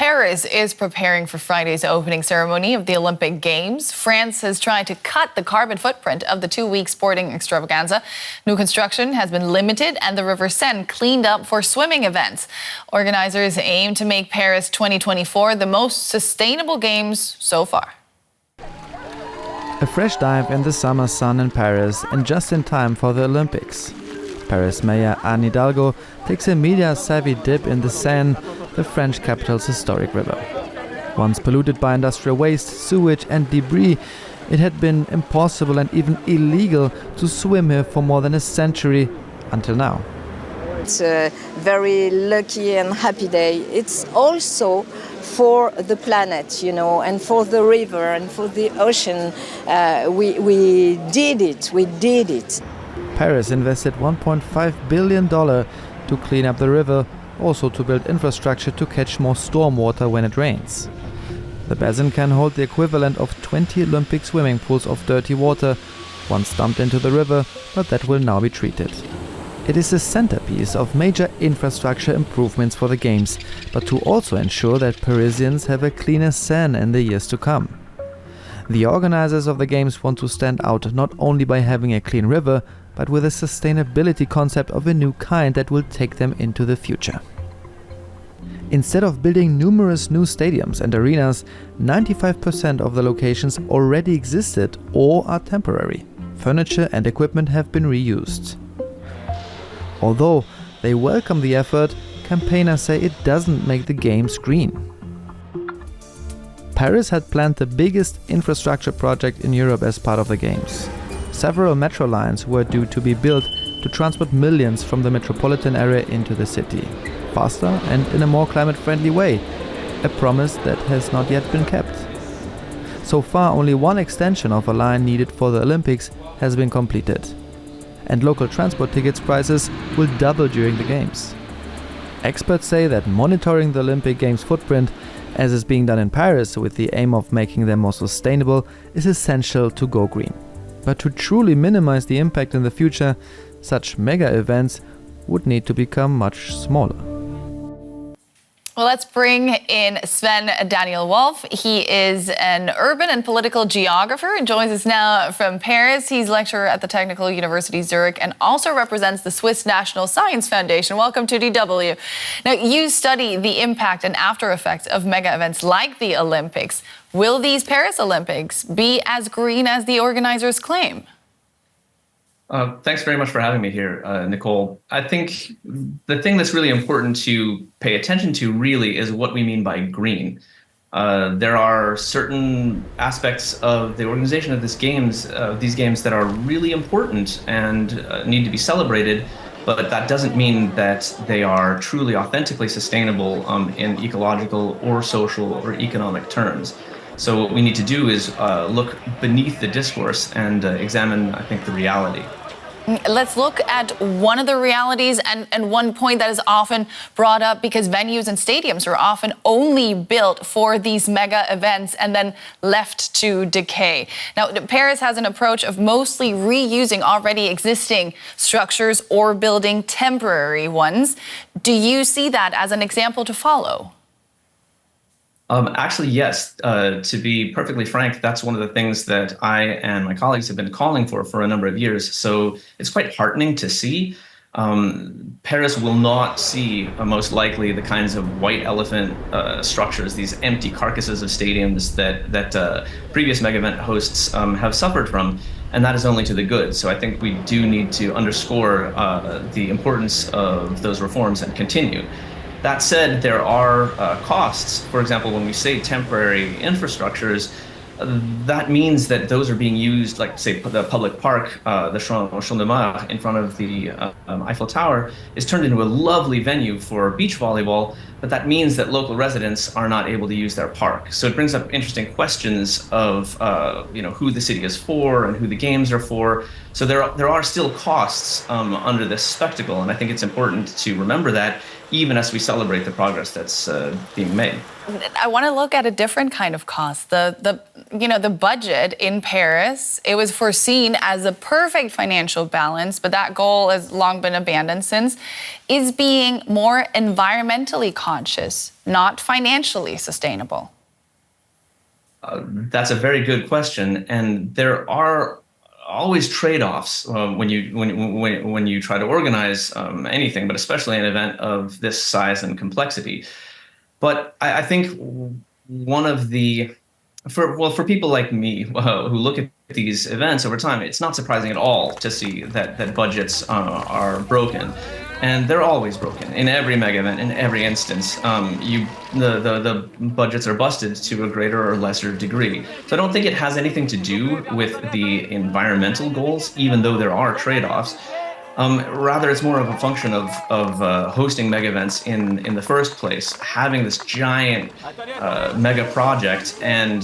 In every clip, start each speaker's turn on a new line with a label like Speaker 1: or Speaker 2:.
Speaker 1: Paris is preparing for Friday's opening ceremony of the Olympic Games. France has tried to cut the carbon footprint of the two-week sporting extravaganza. New construction has been limited and the River Seine cleaned up for swimming events. Organizers aim to make Paris 2024 the most sustainable Games so far.
Speaker 2: A fresh dive in the summer sun in Paris and just in time for the Olympics. Paris Mayor Anne Hidalgo takes a media-savvy dip in the Seine, the French capital's historic river. Once polluted by industrial waste, sewage and debris, it had been impossible and even illegal to swim here for more than a century until now.
Speaker 3: It's a very lucky and happy day. It's also for the planet, and for the river and for the ocean. We did it.
Speaker 2: Paris invested $1.5 billion to clean up the river, also to build infrastructure to catch more stormwater when it rains. The basin can hold the equivalent of 20 Olympic swimming pools of dirty water, once dumped into the river, but that will now be treated. It is the centerpiece of major infrastructure improvements for the Games, but to also ensure that Parisians have a cleaner Seine in the years to come. The organizers of the Games want to stand out not only by having a clean river, but with a sustainability concept of a new kind that will take them into the future. Instead of building numerous new stadiums and arenas, 95% of the locations already existed or are temporary. Furniture and equipment have been reused. Although they welcome the effort, campaigners say it doesn't make the Games green. Paris had planned the biggest infrastructure project in Europe as part of the Games. Several metro lines were due to be built to transport millions from the metropolitan area into the city, faster and in a more climate-friendly way, a promise that has not yet been kept. So far, only one extension of a line needed for the Olympics has been completed, and local transport tickets prices will double during the Games. Experts say that monitoring the Olympic Games footprint, as is being done in Paris with the aim of making them more sustainable, is essential to go green. But to truly minimize the impact in the future, such mega events would need to become much smaller.
Speaker 1: Well, let's bring in Sven Daniel Wolf. He is an urban and political geographer and joins us now from Paris. He's lecturer at the Technical University Zurich and also represents the Swiss National Science Foundation. Welcome to DW. Now, you study the impact and after effects of mega events like the Olympics. Will these Paris Olympics be as green as the organizers claim?
Speaker 4: Thanks very much for having me here, Nicole. I think the thing that's really important to pay attention to really is what we mean by green. There are certain aspects of the organization of these games that are really important and need to be celebrated, but that doesn't mean that they are truly authentically sustainable in ecological or social or economic terms. So what we need to do is look beneath the discourse and examine, I think, the reality.
Speaker 1: Let's look at one of the realities and one point that is often brought up because venues and stadiums are often only built for these mega events and then left to decay. Now, Paris has an approach of mostly reusing already existing structures or building temporary ones. Do you see that as an example to follow?
Speaker 4: Actually, yes. To be perfectly frank, that's one of the things that I and my colleagues have been calling for a number of years. So it's quite heartening to see. Paris will not see, most likely, the kinds of white elephant structures, these empty carcasses of stadiums that previous mega event hosts have suffered from. And that is only to the good. So I think we do need to underscore the importance of those reforms and continue. That said, there are costs. For example, when we say temporary infrastructures, that means that those are being used, like, say, the public park, the Champ de Mars in front of the Eiffel Tower, is turned into a lovely venue for beach volleyball, but that means that local residents are not able to use their park. So it brings up interesting questions of who the city is for and who the games are for. So there are still costs under this spectacle, and I think it's important to remember that even as we celebrate the progress that's being made.
Speaker 1: I want to look at a different kind of cost. The budget in Paris, it was foreseen as a perfect financial balance, but that goal has long been abandoned since, is being more environmentally conscious. conscious, not financially sustainable?
Speaker 4: That's a very good question, and there are always trade-offs when you try to organize anything, but especially an event of this size and complexity. But I think one of the for people like me who look at these events over time, it's not surprising at all to see that budgets are broken. And they're always broken in every mega event, in every instance. The budgets are busted to a greater or lesser degree. So I don't think it has anything to do with the environmental goals, even though there are trade-offs. Rather, it's more of a function of hosting mega events in the first place, having this giant mega project and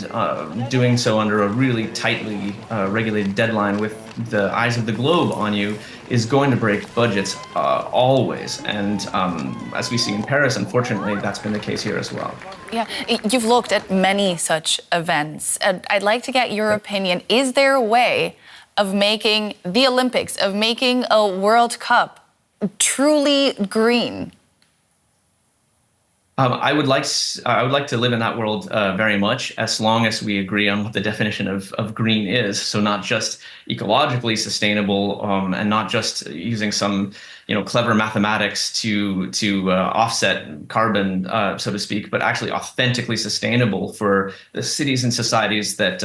Speaker 4: doing so under a really tightly regulated deadline with the eyes of the globe on you is going to break budgets always. And as we see in Paris, unfortunately, that's been the case here as well.
Speaker 1: Yeah, you've looked at many such events, and I'd like to get your opinion. Is there a way of making the Olympics, of making a World Cup truly green?
Speaker 4: I would like to live in that world very much, as long as we agree on what the definition of green is. So not just ecologically sustainable and not just using some clever mathematics to offset carbon, so to speak, but actually authentically sustainable for the cities and societies that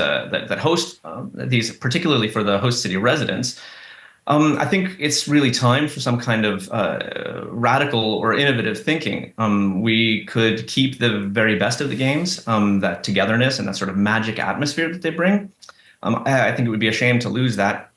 Speaker 4: host these, particularly for the host city residents. I think it's really time for some kind of radical or innovative thinking. We could keep the very best of the games, that togetherness and that sort of magic atmosphere that they bring. I think it would be a shame to lose that.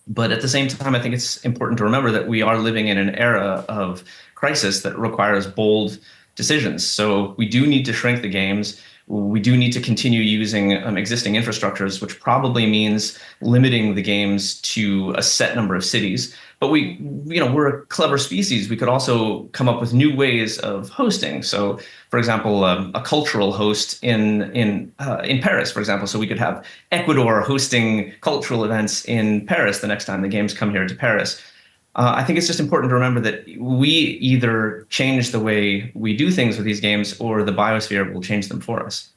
Speaker 4: But at the same time, I think it's important to remember that we are living in an era of crisis that requires bold decisions. So we do need to shrink the games. We do need to continue using existing infrastructures, which probably means limiting the games to a set number of cities. But we're a clever species. We could also come up with new ways of hosting. So, for example, a cultural host in Paris, for example. So we could have Ecuador hosting cultural events in Paris the next time the games come here to Paris. I think it's just important to remember that we either change the way we do things with these games or the biosphere will change them for us.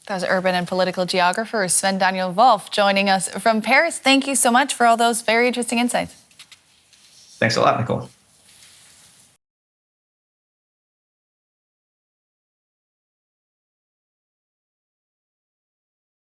Speaker 1: That was urban and political geographer Sven Daniel Wolf joining us from Paris. Thank you so much for all those very interesting insights.
Speaker 4: Thanks a lot, Nicole.